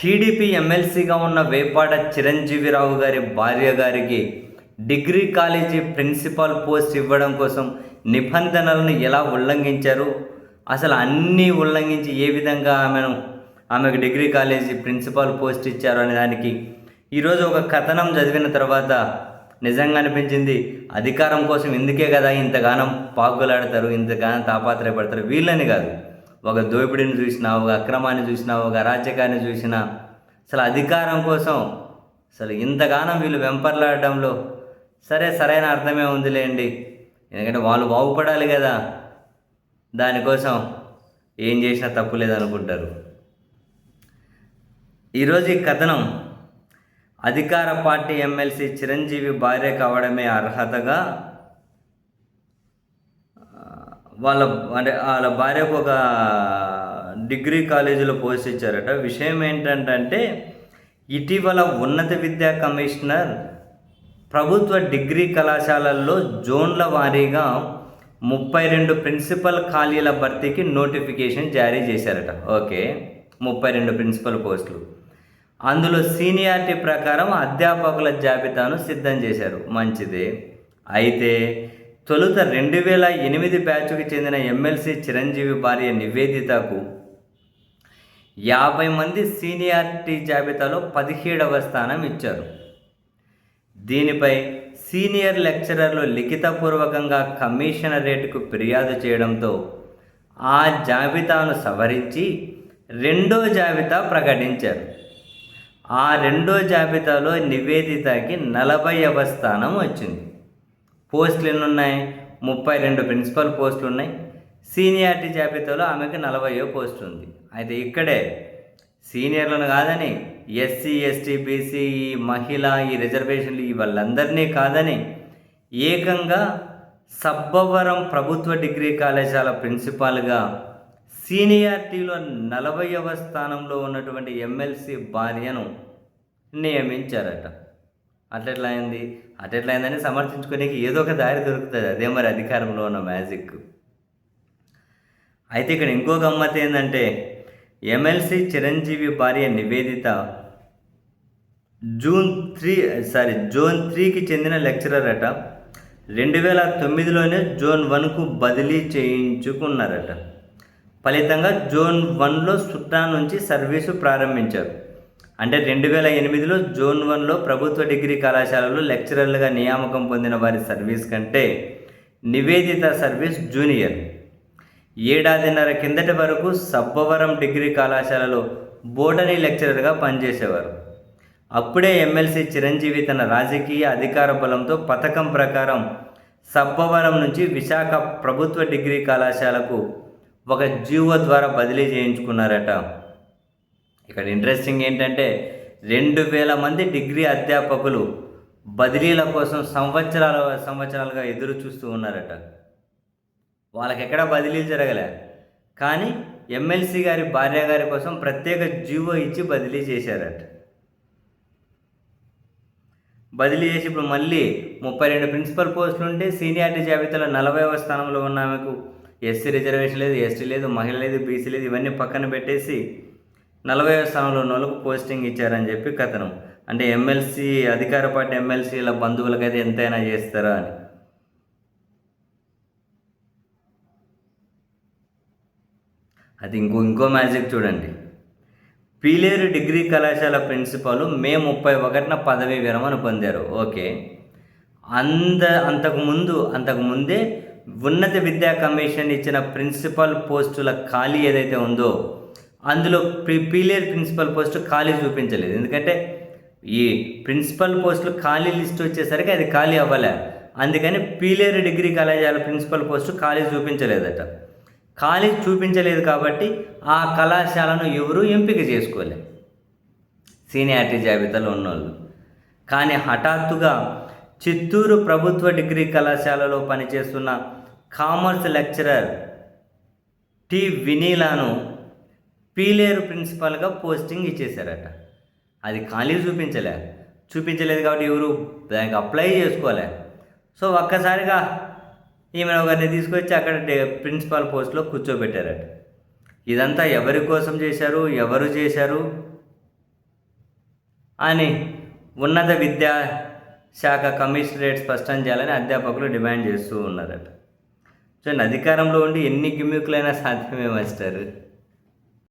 TDP ఎమ్మెల్సీగా ఉన్న వేపాడ చిరంజీవిరావు గారి భార్య గారికి డిగ్రీ కాలేజీ ప్రిన్సిపాల్ పోస్ట్ ఇవ్వడం కోసం నిబంధనలను ఎలా ఉల్లంఘించారు, అసలు అన్నీ ఉల్లంఘించి ఏ విధంగా ఆమెకు డిగ్రీ కాలేజీ ప్రిన్సిపాల్ పోస్ట్ ఇచ్చారు అనే దానికి ఈరోజు ఒక కథనం చదివిన తర్వాత నిజంగా అనిపించింది. అధికారం కోసం ఇందుకే కదా ఇంతగానం పాకులాడతారు, ఇంతగానం తాపాత్రయపడతారు. వీళ్ళని కాదు, ఒక దోపిడీని చూసినా, ఒక అక్రమాన్ని చూసినా, ఒక అరాచకాన్ని చూసినా, అసలు అధికారం కోసం అసలు ఇంతగానం వీళ్ళు వెంపర్లాడడంలో సరైన అర్థమే ఉందిలేండి. ఎందుకంటే వాళ్ళు బాగుపడాలి కదా, దానికోసం ఏం చేసినా తప్పు లేదనుకుంటారు. ఈరోజు ఈ కథనం అధికార పార్టీ ఎమ్మెల్సీ చిరంజీవి భార్య కావడమే అర్హతగా వాళ్ళ భార్యకు ఒక డిగ్రీ కాలేజీలో పోస్ట్ ఇచ్చారట. విషయం ఏంటంటే ఇటీవల ఉన్నత విద్యా కమిషనర్ ప్రభుత్వ డిగ్రీ కళాశాలల్లో జోన్ల వారీగా 32 ప్రిన్సిపల్ ఖాళీల భర్తీకి నోటిఫికేషన్ జారీ చేశారట. ఓకే, 32 ప్రిన్సిపల్ పోస్టులు. అందులో సీనియారిటీ ప్రకారం అధ్యాపకుల జాబితాను సిద్ధం చేశారు. మంచిదే. అయితే తొలుత 2008 బ్యాచ్కు చెందిన ఎమ్మెల్సీ చిరంజీవి భార్య నివేదితకు 50 మంది సీనియారిటీ జాబితాలో 17వ స్థానం ఇచ్చారు. దీనిపై సీనియర్ లెక్చరర్లు లిఖితపూర్వకంగా కమిషనరేట్కు ఫిర్యాదు చేయడంతో ఆ జాబితాను సవరించి రెండో జాబితా ప్రకటించారు. ఆ రెండో జాబితాలో నివేదితకి 40వ స్థానం వచ్చింది. పోస్టులు ఎన్ని ఉన్నాయి? 32 ప్రిన్సిపల్ పోస్టులు ఉన్నాయి. సీనియారిటీ జాబితాలో ఆమెకు 40వ పోస్ట్ ఉంది. అయితే ఇక్కడే సీనియర్లను కాదని ఎస్సీ, ఎస్టీ, బీసీ, మహిళ, ఈ రిజర్వేషన్లు వాళ్ళందరినీ కాదని ఏకంగా సబ్బవరం ప్రభుత్వ డిగ్రీ కళాశాల ప్రిన్సిపాల్గా సీనియారిటీలో 40వ స్థానంలో ఉన్నటువంటి ఎమ్మెల్సీ భార్యను నియమించారట. అట్లెట్లయిందని సమర్థించుకోనికి ఏదో ఒక దారి దొరుకుతుంది. అదే మరి అధికారంలో ఉన్న మ్యాజిక్. అయితే ఇక్కడ ఇంకో గమ్మత్ ఏంటంటే ఎమ్మెల్సీ చిరంజీవి భార్య నివేదిత జోన్ 3కి చెందిన లెక్చరర్ అట. 2009లోనే జోన్ 1కు బదిలీ చేయించుకున్నారట. ఫలితంగా జోన్ 1లో సుట్టా నుంచి సర్వీసు ప్రారంభించారు. అంటే 2008లో జోన్ 1లో ప్రభుత్వ డిగ్రీ కళాశాలలో లెక్చరర్లుగా నియామకం పొందిన వారి సర్వీస్ కంటే నివేదిత సర్వీస్ జూనియర్. ఏడాదిన్నర కిందటి వరకు సబ్బవరం డిగ్రీ కళాశాలలో బోటనీ లెక్చరర్గా పనిచేసేవారు. అప్పుడే ఎమ్మెల్సీ చిరంజీవి తన రాజకీయ అధికార బలంతో పథకం ప్రకారం సబ్బవరం నుంచి విశాఖ ప్రభుత్వ డిగ్రీ కళాశాలకు ఒక జీవో ద్వారా బదిలీ చేయించుకున్నారట. ఇక్కడ ఇంట్రెస్టింగ్ ఏంటంటే 2000 మంది డిగ్రీ అధ్యాపకులు బదిలీల కోసం సంవత్సరాలుగా ఎదురు చూస్తూ ఉన్నారట. వాళ్ళకి ఎక్కడా బదిలీలు జరగలే, కానీ ఎమ్మెల్సీ గారి భార్య గారి కోసం ప్రత్యేక జీవో ఇచ్చి బదిలీ చేశారట. బదిలీ చేసి ఇప్పుడు మళ్ళీ 32 ప్రిన్సిపల్ పోస్టులు ఉంటే సీనియారిటీ జాబితాలో 40వ స్థానంలో ఉన్న ఆమెకు ఎస్సీ రిజర్వేషన్ లేదు, ఎస్టీ లేదు, మహిళ లేదు, బీసీ లేదు, ఇవన్నీ పక్కన పెట్టేసి 40వ స్థానంలో ఉన్న వాళ్ళకు పోస్టింగ్ ఇచ్చారని చెప్పి కథనం. అంటే ఎమ్మెల్సీ, అధికార పార్టీ ఎమ్మెల్సీల బంధువులకైతే ఎంతైనా చేస్తారా అని. అది ఇంకో మ్యాజిక్ చూడండి. పీలేరు డిగ్రీ కళాశాల ప్రిన్సిపాల్ మే 31న పదవీ విరమణ పొందారు. ఓకే, అంతకుముందే ఉన్నత విద్యా కమిషన్ ఇచ్చిన ప్రిన్సిపల్ పోస్టుల ఖాళీ ఏదైతే ఉందో అందులో పీలేరు ప్రిన్సిపల్ పోస్టు ఖాళీ చూపించలేదు. ఎందుకంటే ఈ ప్రిన్సిపల్ పోస్టులు ఖాళీ లిస్ట్ వచ్చేసరికి అది ఖాళీ అవ్వలే. అందుకని పీలేరు డిగ్రీ కళాశాల ప్రిన్సిపల్ పోస్టు ఖాళీ చూపించలేదట. ఖాళీ చూపించలేదు కాబట్టి ఆ కళాశాలను ఎవరూ ఎంపిక చేసుకోలేదు సీనియారిటీ జాబితాలో ఉన్నోళ్ళు. కానీ హఠాత్తుగా చిత్తూరు ప్రభుత్వ డిగ్రీ కళాశాలలో పనిచేస్తున్న కామర్స్ లెక్చరర్ టి వినీలాను పీలేరు ప్రిన్సిపాల్గా పోస్టింగ్ ఇచ్చేశారట. అది ఖాళీ చూపించలేదు కాబట్టి ఎవరు దానికి అప్లై చేసుకోలే. సో ఒక్కసారిగా ఈమె ఒకరిని తీసుకొచ్చి అక్కడ ప్రిన్సిపాల్ పోస్ట్లో కూర్చోబెట్టారట. ఇదంతా ఎవరి కోసం చేశారు, ఎవరు చేశారు? అని ఉన్నత విద్యా శాఖ కమిషనరేట్ స్పష్టం చేయాలని అధ్యాపకులు డిమాండ్ చేస్తూ ఉన్నారట. చూడండి, అధికారంలో ఉండి ఎన్ని గిమ్మికులైనా సాధ్యమే మాస్టర్.